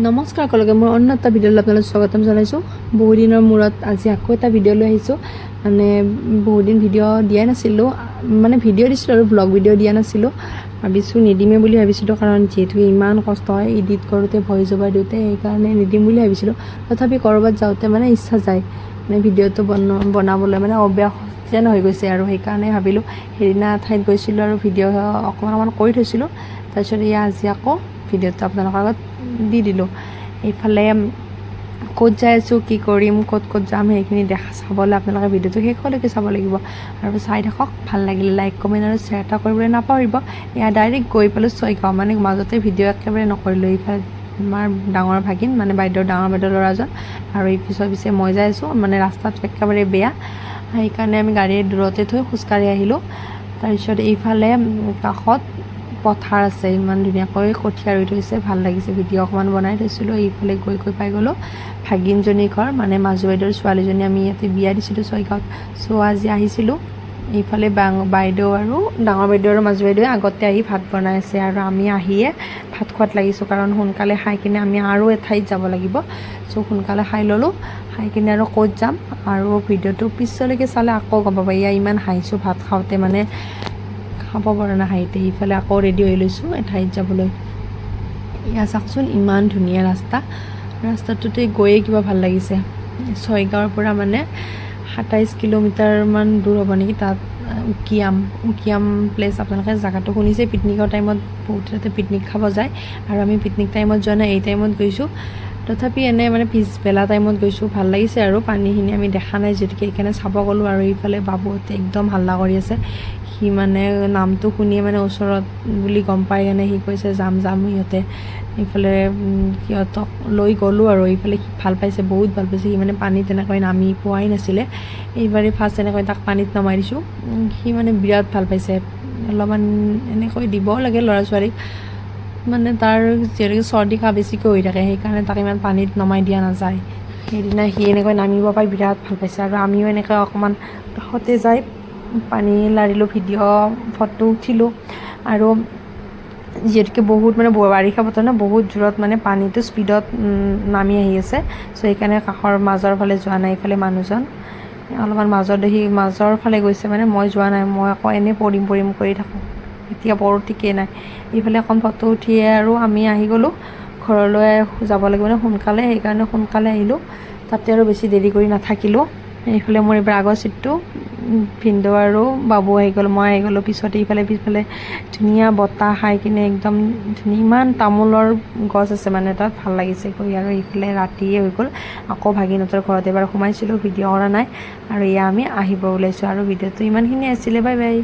নমস্কাৰ সকলোকে মই অন্য এটা ভিডিঅ'লৈ আপোনালোক স্বাগতম জনাইছোঁ। বহুত দিনৰ মূৰত আজি আকৌ এটা ভিডিঅ' লৈ আহিছোঁ। মানে বহুত দিন ভিডিঅ' দিয়াই নাছিলোঁ, মানে ভিডিঅ' দিছিলোঁ আৰু ব্লগ ভিডিঅ' দিয়া নাছিলোঁ। ভাবিছোঁ নিদিমে বুলি ভাবিছিলোঁ, কাৰণ যিহেতু ইমান কষ্ট হয় এডিট কৰোঁতে ভইচ অভাৰ দিওঁতে, সেইকাৰণে নিদিম বুলি ভাবিছিলোঁ। তথাপি ক'ৰবাত যাওঁতে মানে ইচ্ছা যায় মানে ভিডিঅ'টো বনাবলৈ, মানে অভ্যাস যেন হৈ গৈছে আৰু সেইকাৰণে ভাবিলোঁ সেইদিনা ঠাইত গৈছিলোঁ আৰু ভিডিঅ' অকণমান কৰি থৈছিলোঁ। তাৰপিছত আজি আকৌ ভিডিঅ'টো আপোনালোকৰ আগত দি দিলোঁ। এইফালে ক'ত যাই আছোঁ, কি কৰিম, ক'ত যাম সেইখিনি চাবলৈ আপোনালোকে ভিডিঅ'টো শেষলৈকে চাব লাগিব আৰু চাই থাকক। ভাল লাগিলে লাইক কমেণ্ট আৰু শ্বেয়াৰ এটা কৰিবলৈ নাপাহৰিব। এয়া ডাইৰেক্ট গৈ পেলাই ছয়গাঁও, মানে মাজতে ভিডিঅ' একেবাৰে নকৰিলোঁ। এইফালে আমাৰ ডাঙৰ ভাগিন, মানে ডাঙৰ বাইদেউৰ ল'ৰাজন, আৰু এই পিছে মই যাই আছোঁ। মানে ৰাস্তাটো একেবাৰে বেয়া, সেইকাৰণে আমি গাড়ী দূৰতে থৈ খোজকাঢ়ি আহিলোঁ। তাৰপিছত এইফালে কাষত পথাৰ আছে, ইমান ধুনীয়াকৈ কঠীয়া ৰুই থৈছে, ভাল লাগিছে। ভিডিঅ' অকণমান বনাই থৈছিলোঁ। এইফালে গৈ পাই গ'লোঁ ভাগিনজনীৰ ঘৰ, মানে মাজু বাইদেউৰ ছোৱালীজনী আমি ইয়াতে বিয়া দিছিলোঁ ছয়গাঁৱত। চ' আজি আহিছিলোঁ। এইফালে বাইদেউ আৰু ডাঙৰ বাইদেউ আৰু মাজু বাইদেৱে আগতে আহি ভাত বনাই আছে, আৰু আমি আহিয়ে ভাত খোৱাত লাগিছোঁ, কাৰণ সোনকালে খাই কিনে আমি আৰু এঠাইত যাব লাগিব। চ' সোনকালে খাই ল'লোঁ। খাই কিনে আৰু ক'ত যাম, আৰু ভিডিঅ'টো পিছলৈকে চালে আকৌ গম পাব। এয়া ইমান হাঁহিছোঁ ভাত খাওঁতে, মানে খাব পৰা নাই হাঁহিতে। এইফালে আকৌ ৰেডি হৈ লৈছোঁ এঠাইত যাবলৈ। এয়া চাওকচোন ইমান ধুনীয়া ৰাস্তাটোতে গৈয়ে কিবা ভাল লাগিছে। ছয়গাঁৱৰ পৰা মানে 27 কিলোমিটাৰমান দূৰ হ'ব নেকি। তাত উকিয়াম প্লেচ, আপোনালোকে জেগাটো শুনিছে। পিকনিকৰ টাইমত বহুত তাতে পিকনিক খাব যায়, আৰু আমি পিকনিক টাইমত যোৱা নাই, এই টাইমত গৈছোঁ। তথাপি এনে মানে পিছবেলা টাইমত গৈছোঁ, ভাল লাগিছে। আৰু পানীখিনি আমি দেখা নাই যিহেতুকে সেইকাৰণে চাব গ'লোঁ। আৰু এইফালে বাবুহঁতে একদম হাল্লা কৰি আছে। সি মানে নামটো শুনিয়ে মানে ওচৰত বুলি গম পাই কেনে সি কৈছে যাম সিহঁতে। এইফালে সিহঁতক লৈ গ'লোঁ, আৰু এইফালে সি ভাল পাইছে, বহুত ভাল পাইছে। সি মানে পানীত তেনেকৈ নামি পোৱাই নাছিলে, এইবাৰেই ফাৰ্ষ্ট এনেকৈ তাক পানীত নমাই দিছোঁ। সি মানে বিৰাট ভাল পাইছে। অলপমান এনেকৈ দিবও লাগে ল'ৰা ছোৱালীক, মানে তাৰ যিহেতুকে চৰ্দি কাহ বেছিকৈ হৈ থাকে, সেইকাৰণে তাক ইমান পানীত নমাই দিয়া নাযায়। সেইদিনা সি এনেকৈ নামিব পাই বিৰাট ভাল পাইছে, আৰু আমিও এনেকৈ অকণমান কাষতে যাই পানী লাৰিলোঁ, ভিডিঅ' ফটো উঠিলোঁ। আৰু যিহেতুকে বহুত মানে বাৰিষা বতৰ ন, বহুত জোৰত মানে পানীটো স্পীডত নামি আহি আছে। চ' সেইকাৰণে কাষৰ মাজৰ ফালে যোৱা নাই। এইফালে মানুহজন অলপমান মাজৰ ফালে গৈছে, মানে মই যোৱা নাই। মই আকৌ এনেই পৰিম কৰি থাকোঁ, এতিয়া পৰো ঠিকেই নাই। এইফালে অকণ ফটো উঠিয়ে আৰু আমি আহি গ'লোঁ ঘৰলৈ। যাব লাগিব মানে সোনকালে, সেইকাৰণে সোনকালে আহিলোঁ। তাতে আৰু বেছি দেৰি কৰি নাথাকিলোঁ। এইফালে মোৰ এইবাৰ আগৰ চিটটো ভিনদেউ আৰু বাবু আহি গ'ল, মই আহি গ'লোঁ পিছতে। পিছফালে ধুনীয়া বতাহ খাই কিনে একদম ধুনীয়া, ইমান তামোলৰ গছ আছে মানে তাত, ভাল লাগিছে গৈ। আৰু এইফালে ৰাতিয়ে হৈ গ'ল। আকৌ ভাগিনহঁতৰ ঘৰত এবাৰ সোমাইছিলোঁ, ভিডিঅ' কৰা নাই। আৰু এয়া আমি আহিব ওলাইছোঁ, আৰু ভিডিঅ'টো ইমানখিনি আছিলে। Bye bye.